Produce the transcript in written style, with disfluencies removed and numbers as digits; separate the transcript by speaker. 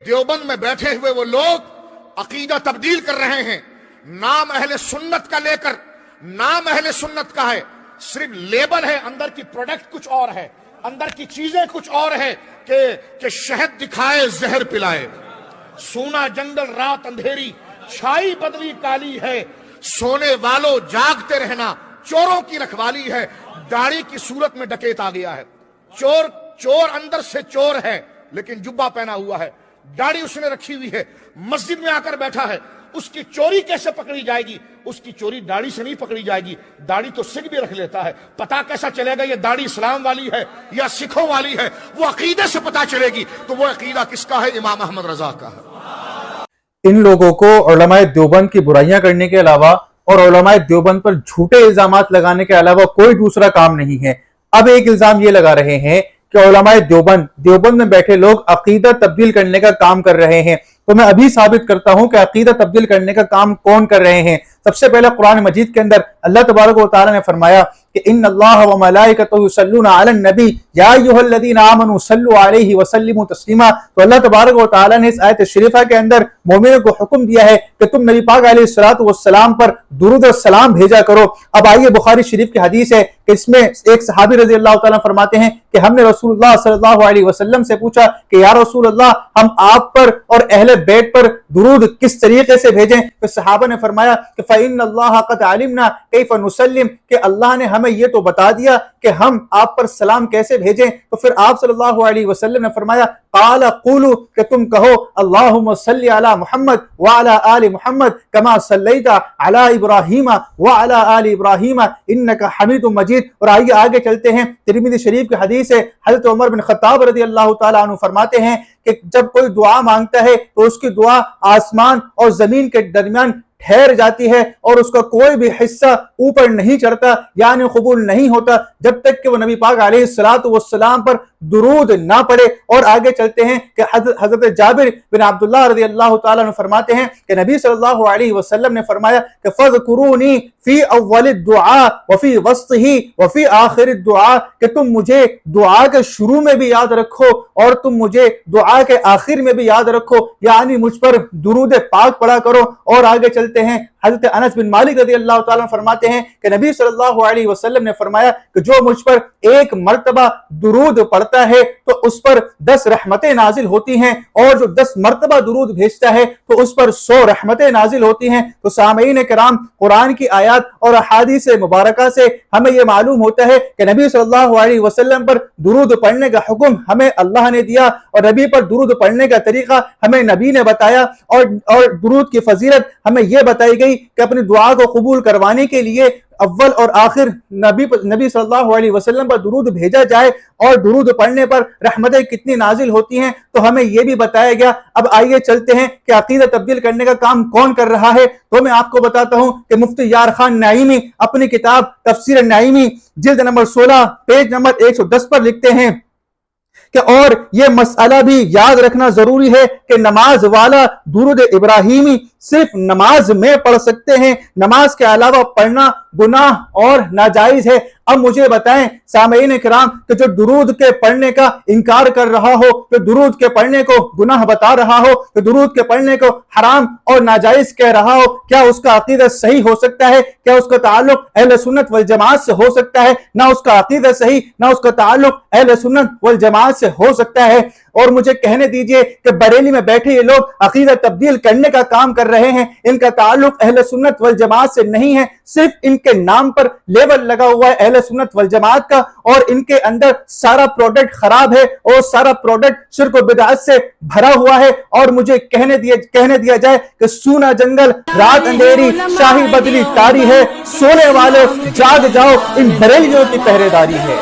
Speaker 1: دیوبند میں بیٹھے ہوئے وہ لوگ عقیدہ تبدیل کر رہے ہیں، نام اہل سنت کا لے کر، نام اہل سنت کا ہے، صرف لیبل ہے، اندر کی پروڈکٹ کچھ اور ہے، اندر کی چیزیں کچھ اور ہے کہ شہد دکھائے زہر پلائے، سونا جنگل رات اندھیری، چھائی بدلی کالی ہے، سونے والوں جاگتے رہنا، چوروں کی رکھوالی ہے، داڑھی کی صورت میں ڈکیت آ گیا ہے، چور اندر سے چور ہے لیکن جبہ پہنا ہوا ہے، داڑھی اس نے رکھی ہوئی ہے، مسجد میں آ کر بیٹھا ہے، اس کی چوری کیسے پکڑی جائے گی؟ اس کی چوری داڑھی سے نہیں پکڑی جائے گی، داڑھی تو سکھ بھی رکھ لیتا ہے، پتا کیسا چلے گا یہ داڑھی اسلام والی ہے یا سکھوں والی ہے؟ وہ عقیدے سے پتا چلے گی، تو وہ عقیدہ کس کا ہے؟ امام احمد رضا کا ہے۔
Speaker 2: ان لوگوں کو علماء دیوبند کی برائیاں کرنے کے علاوہ اور علماء دیوبند پر جھوٹے الزامات لگانے کے علاوہ کوئی دوسرا کام نہیں ہے۔ اب ایک الزام یہ لگا رہے ہیں کہ علماء دیوبند میں بیٹھے لوگ عقیدہ تبدیل کرنے کا کام کر رہے ہیں، تو میں ابھی ثابت کرتا ہوں کہ عقیدہ تبدیل کرنے کا کام کون کر رہے ہیں۔ سب سے پہلے قرآن مجید کے اندر اللہ تبارک و تعالی نے فرمایا کہ ان اللہ و ملائکتہ یصلون علی النبی یا ایھا الذین آمنوا صلوا علیہ وسلموا تسلیما۔ تو اللہ تبارک و تعالی نے اس آیت شریفہ کے اندر مومنوں کو حکم دیا ہے کہ تم نبی پاک علیہ الصلوۃ والسلام پر درود و سلام بھیجا کرو۔ اب آئیے بخاری شریف کی حدیث ہے کہ اس میں ایک صحابی رضی اللہ تعالیٰ فرماتے ہیں کہ ہم نے رسول اللہ صلی اللہ علیہ وسلم سے پوچھا کہ یا رسول اللہ، ہم آپ پر اور اہل بیت پر درود کس طریقے سے بھیجیں؟ تو صحابہ نے فرمایا کہ فَإِنَّ اللَّهَ قَدْ عَلِمْنَا كَيْفَ نُسَلِّمْ، کہ اللہ نے ہمیں یہ تو بتا دیا کہ ہم آپ پر سلام کیسے بھیجیں۔ تو پھر آپ صلی اللہ علیہ وسلم نے فرمایا قَالَ قُولُوا، کہ تم کہو اللہم صلی علی محمد وعلی آل محمد کما صلیت علی ابراہیم وعلی آل ابراہیم انک حمید مجید۔ اور آئیے آگے چلتے ہیں، ترمذی شریف کی حدیث ہے، حضرت عمر بن خطاب رضی اللہ تعالیٰ عنہ فرماتے ہیں کہ جب کوئی دعا مانگتا ہے تو اس کی دعا آسمان اور زمین کے درمیان ٹھہر جاتی ہے اور اس کا کوئی بھی حصہ اوپر نہیں چڑھتا، یعنی قبول نہیں ہوتا جب تک کہ وہ نبی پاک علیہ الصلوۃ والسلام پر درود نہ پڑھے۔ اور آگے چلتے ہیں کہ حضرت جابر بن عبداللہ رضی اللہ تعالیٰ عنہ فرماتے ہیں کہ نبی صلی اللہ علیہ وسلم نے فرمایا کہ فَاذْكُرُونِي فی اول الدعاء وفی وسطہ وفی آخر الدعاء، کہ تم مجھے دعا کے شروع میں بھی یاد رکھو اور تم مجھے دعا کے آخر میں بھی یاد رکھو، یعنی مجھ پر درود پاک پڑھا کرو۔ اور آگے چلتے ہیں، حضرت انس بن مالک رضی اللہ تعالیٰ فرماتے ہیں کہ نبی صلی اللہ علیہ وسلم نے فرمایا کہ جو مجھ پر ایک مرتبہ درود پڑھتا ہے تو اس پر 10 رحمتیں نازل ہوتی ہیں، اور جو 10 مرتبہ درود بھیجتا ہے تو اس پر 100 رحمتیں نازل ہوتی ہیں۔ تو سامعین کرام، قرآن کی آیات اور احادیث مبارکہ سے ہمیں یہ معلوم ہوتا ہے کہ نبی صلی اللہ علیہ وسلم پر درود پڑھنے کا حکم ہمیں اللہ نے دیا، اور نبی پر درود پڑھنے کا طریقہ ہمیں نبی نے بتایا، اور درود کی فضیلت ہمیں یہ بتائی گئی کہ اپنی دعا کو قبول کروانے کے لیے اول اور آخر نبی صلی اللہ علیہ وسلم پر درود بھیجا جائے، اور درود پڑھنے پر رحمتیں کتنی نازل ہوتی ہیں تو ہمیں یہ بھی بتایا گیا۔ اب آئیے چلتے ہیں کہ عقیدہ تبدیل کرنے کا کام کون کر رہا ہے۔ تو میں آپ کو بتاتا ہوں کہ مفتی یار خان نعیمی اپنی کتاب تفسیر نعیمی جلد نمبر 16 پیج نمبر 110 پر لکھتے ہیں کہ اور یہ مسئلہ بھی یاد رکھنا ضروری ہے کہ نماز والا درود ابراہیمی صرف نماز میں پڑھ سکتے ہیں، نماز کے علاوہ پڑھنا گناہ اور ناجائز ہے۔ اب مجھے بتائیں سامعین کرام کہ جو درود کے پڑھنے کا انکار کر رہا ہو، جو درود کے پڑھنے کو گناہ بتا رہا ہو، جو درود کے پڑھنے کو حرام اور ناجائز کہہ رہا ہو، کیا اس کا عقیدہ صحیح ہو سکتا ہے؟ کیا اس کا تعلق اہل سنت والجماعت سے ہو سکتا ہے؟ نہ اس کا عقیدہ صحیح، نہ اس کا تعلق اہل سنت والجماعت سے ہو سکتا ہے۔ اور مجھے کہنے دیجئے کہ بریلی میں بیٹھے یہ لوگ عقیدہ تبدیل کرنے کا کام کر رہے ہیں، ان کا تعلق اہل سنت والجماعت سے نہیں ہے، صرف ان کے نام پر لیبل لگا ہوا ہے اہل سنت والجماعت کا، اور ان کے اندر سارا پروڈکٹ خراب ہے اور سارا پروڈکٹ شرک و بدعت سے بھرا ہوا ہے۔ اور مجھے کہنے دیا جائے کہ سونا جنگل رات اندھیری شاہی بدلی تاری ہے، سونے والے جاگ جاؤ، ان بریلیوں کی پہرے داری ہے۔